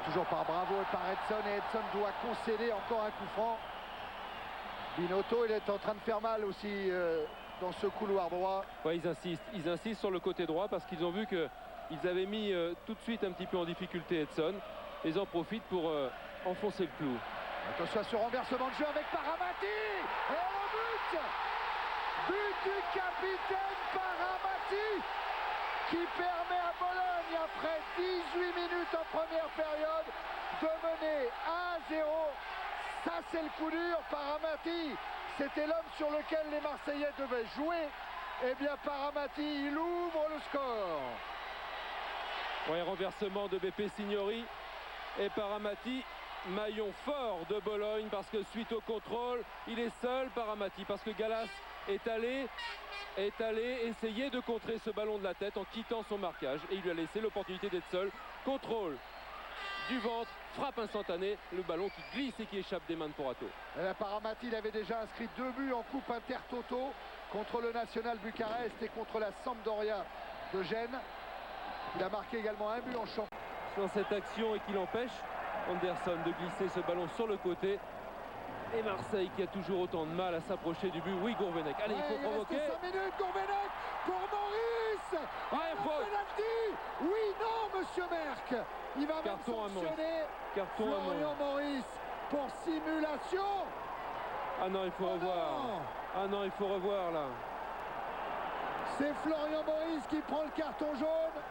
toujours par Bravo et par Edson, et Edson doit concéder encore un coup franc. Binotto, il est en train de faire mal aussi dans ce couloir droit. Ouais, ils insistent sur le côté droit parce qu'ils ont vu qu'ils avaient mis tout de suite un petit peu en difficulté Edson. Ils en profitent pour enfoncer le clou. Attention à ce renversement de jeu avec Paramati, et le but! But du capitaine Paramati qui permet à Bologne, après 18 minutes en première période, de mener 1-0. Ça, c'est le coup dur. Paramati, c'était l'homme sur lequel les Marseillais devaient jouer. Eh bien, Paramati, il ouvre le score. Ouais, renversement de BP Signori et Paramati, maillon fort de Bologne, parce que suite au contrôle, il est seul, Paramati, parce que Gallas est allé essayer de contrer ce ballon de la tête en quittant son marquage, et il lui a laissé l'opportunité d'être seul. Contrôle du ventre, frappe instantanée, le ballon qui glisse et qui échappe des mains de Porato. Paramati, il avait déjà inscrit 2 buts en Coupe Intertoto contre le National Bucarest et contre la Sampdoria de Gênes. Il a marqué également un but en champ. Dans cette action, et qu'il empêche Anderson de glisser ce ballon sur le côté. Et Marseille qui a toujours autant de mal à s'approcher du but. Oui, Gourvenec. Allez, il faut provoquer. Il reste 5 minutes, Gourvenec pour Maurice. Penalty. Oui, non, monsieur Merck. Il va même sanctionner Florian Maurice pour simulation. Ah non, il faut revoir. Ah non, il faut revoir là. C'est Florian Maurice qui prend le carton jaune.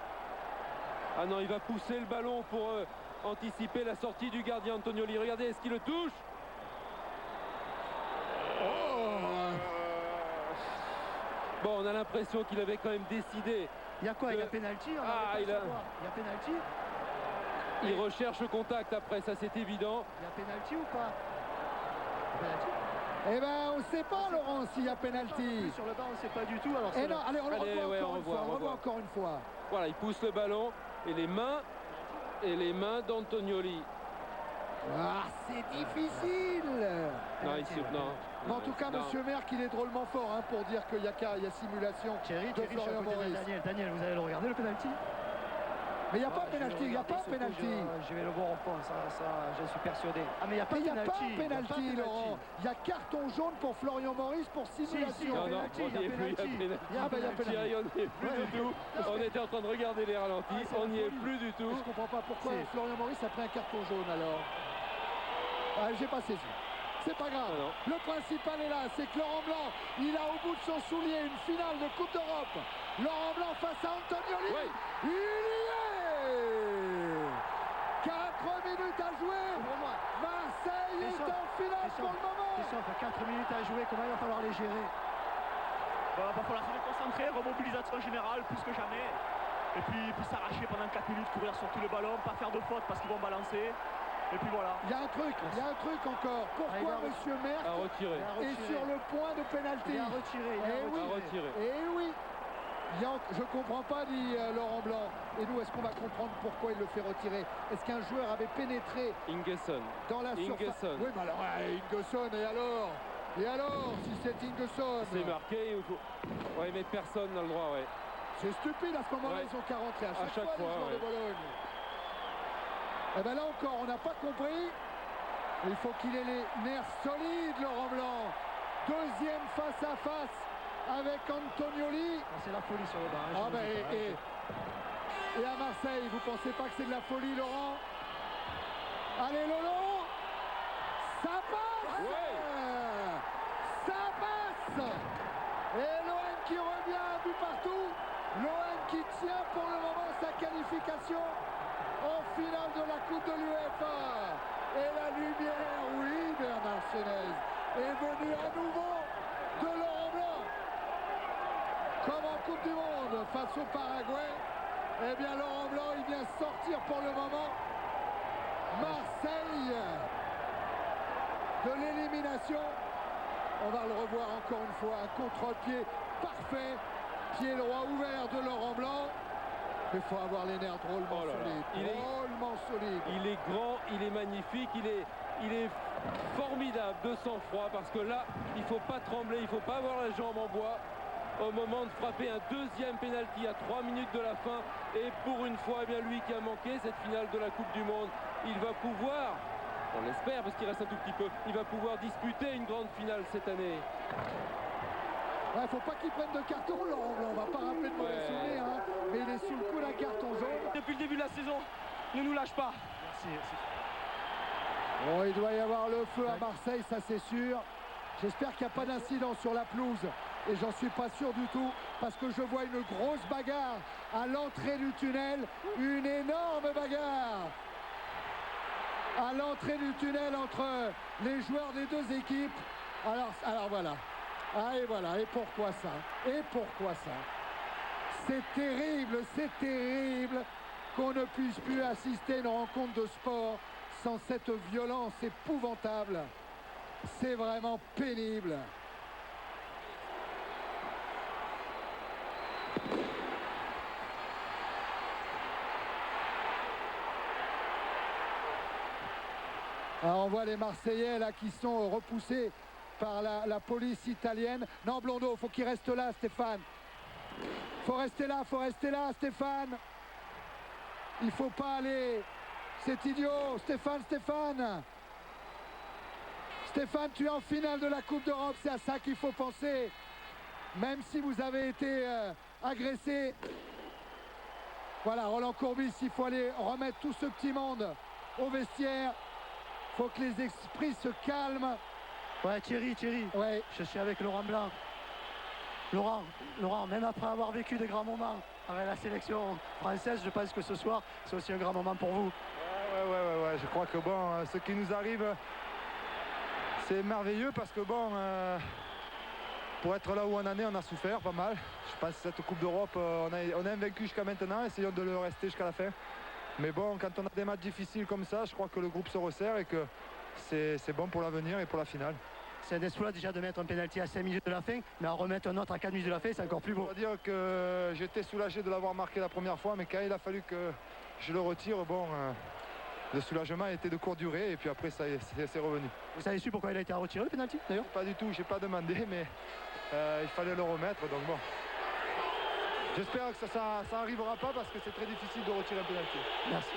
Ah non, il va pousser le ballon pour anticiper la sortie du gardien Antonioli. Regardez, est-ce qu'il le touche? Bon, on a l'impression qu'il avait quand même décidé. Il y a quoi? Il y a pénalty? Il a pénalty? Il recherche le contact après, ça c'est évident. Il y a pénalty ou pas? Pénalty? Eh ben, on ne sait pas, Laurent, s'il y a pénalty. Sur le banc, on ne sait pas du tout. Alors non, allez, on le revoit encore une fois. Voilà, il pousse le ballon et les mains d'Antonioli. Ah, c'est difficile. Non, Mais en tout cas, monsieur Merck, il est drôlement fort pour dire qu'il y a simulation de Florian Maurice. Daniel, vous allez le regarder, le pénalty? Mais il n'y a pas pénalty, il n'y a pas pénalty. Je vais le voir au fond, ça j'en suis persuadé. Ah, mais il n'y a pas pénalty, Laurent. Il y a carton jaune pour Florian Maurice pour simulation. Non, il n'y a plus du tout. On était en train de regarder les ralentis, on n'y est plus du tout. Je ne comprends pas pourquoi Florian Maurice a pris un carton jaune alors. Ah, j'ai pas saisi. C'est pas grave. Le principal est là, c'est que Laurent Blanc, il a au bout de son soulier une finale de Coupe d'Europe. Laurent Blanc face à Antonioli. Oui. Il y est. 4 minutes à jouer. Marseille est en finale pour le moment. 4 minutes à jouer, comment il va falloir les gérer? Il va falloir se concentrer, remobilisation générale plus que jamais. Et puis s'arracher pendant 4 minutes, courir sur tout le ballon, pas faire de faute parce qu'ils vont balancer. Et puis voilà. Il y a un truc encore. Pourquoi monsieur Merck est sur le point de pénalty? Il a retiré. Et oui. Je comprends pas, dit Laurent Blanc. Et nous, est-ce qu'on va comprendre pourquoi il le fait retirer? Est-ce qu'un joueur avait pénétré dans la surface? Oui, mais alors, Ingesson, et alors, si c'est Ingesson? C'est marqué, ouais, mais personne n'a le droit, ouais. C'est stupide, à ce moment-là, ils ont qu'à rentrer à chaque fois, les joueurs de Bologne. Et bien là encore, on n'a pas compris. Il faut qu'il ait les nerfs solides, Laurent Blanc. Deuxième face à face avec Antonioli. C'est la folie sur le banc. Et à Marseille, vous pensez pas que c'est de la folie, Laurent? Allez, Lolo. Ça passe. Ça passe. Et l'OM qui revient à but partout. L'OM qui tient pour le moment sa qualification en finale de la Coupe de l'UEFA. Et la lumière, oui, Bernard Chenez, est venue à nouveau de Laurent Blanc. Comme en Coupe du Monde face au Paraguay, eh bien Laurent Blanc, il vient sortir pour le moment Marseille de l'élimination. On va le revoir encore une fois, un contre-pied parfait, pied droit ouvert de Laurent Blanc. Il faut avoir les nerfs drôlement solides. Il est grand, il est magnifique, il est formidable de sang-froid, parce que là, il ne faut pas trembler, il ne faut pas avoir la jambe en bois au moment de frapper un deuxième pénalty à 3 minutes de la fin. Et pour une fois, eh bien lui qui a manqué cette finale de la Coupe du Monde il va pouvoir, on l'espère parce qu'il reste un tout petit peu, il va pouvoir disputer une grande finale cette année. Ouais, faut pas qu'il prenne de carton, Laurent Blanc. On va pas rappeler de mauvais souvenirs, hein, mais il est sous le coup d'un carton jaune. Depuis le début de la saison, ne nous lâche pas. Merci. Bon, il doit y avoir le feu à Marseille, ça c'est sûr. J'espère qu'il n'y a pas d'incident sur la pelouse. Et j'en suis pas sûr du tout, parce que je vois une grosse bagarre à l'entrée du tunnel. Une énorme bagarre à l'entrée du tunnel entre les joueurs des deux équipes. Alors voilà. Ah et voilà. Et pourquoi ça? Et pourquoi ça? C'est terrible qu'on ne puisse plus assister à une rencontre de sport sans cette violence épouvantable. C'est vraiment pénible. Alors on voit les Marseillais là qui sont repoussés par la police italienne. Non, Blondeau, faut qu'il reste là, Stéphane. Faut rester là, Stéphane. Il faut pas aller. C'est idiot, Stéphane. Stéphane, tu es en finale de la Coupe d'Europe, c'est à ça qu'il faut penser. Même si vous avez été agressé. Voilà, Roland Courbis, il faut aller remettre tout ce petit monde au vestiaire. Il faut que les esprits se calment. Ouais, Thierry, Ouais. je suis avec Laurent Blanc. Laurent, même après avoir vécu des grands moments avec la sélection française, je pense que ce soir, c'est aussi un grand moment pour vous. Ouais. Je crois que bon, ce qui nous arrive, c'est merveilleux parce que bon, pour être là où on en est, on a souffert pas mal. Je pense que cette Coupe d'Europe, on est invaincu jusqu'à maintenant, essayons de le rester jusqu'à la fin. Mais bon, quand on a des matchs difficiles comme ça, je crois que le groupe se resserre et que c'est bon pour l'avenir et pour la finale. C'est un exploit déjà de mettre un pénalty à 5 minutes de la fin, mais en remettre un autre à 4 minutes de la fin, c'est encore plus beau. Je dois dire que j'étais soulagé de l'avoir marqué la première fois, mais quand il a fallu que je le retire, bon, le soulagement était de courte durée et puis après ça c'est revenu. Vous avez su pourquoi il a été retiré le pénalty d'ailleurs? Pas du tout, j'ai pas demandé, mais il fallait le remettre, donc bon. J'espère que ça n'arrivera pas parce que c'est très difficile de retirer un pénalty. Merci.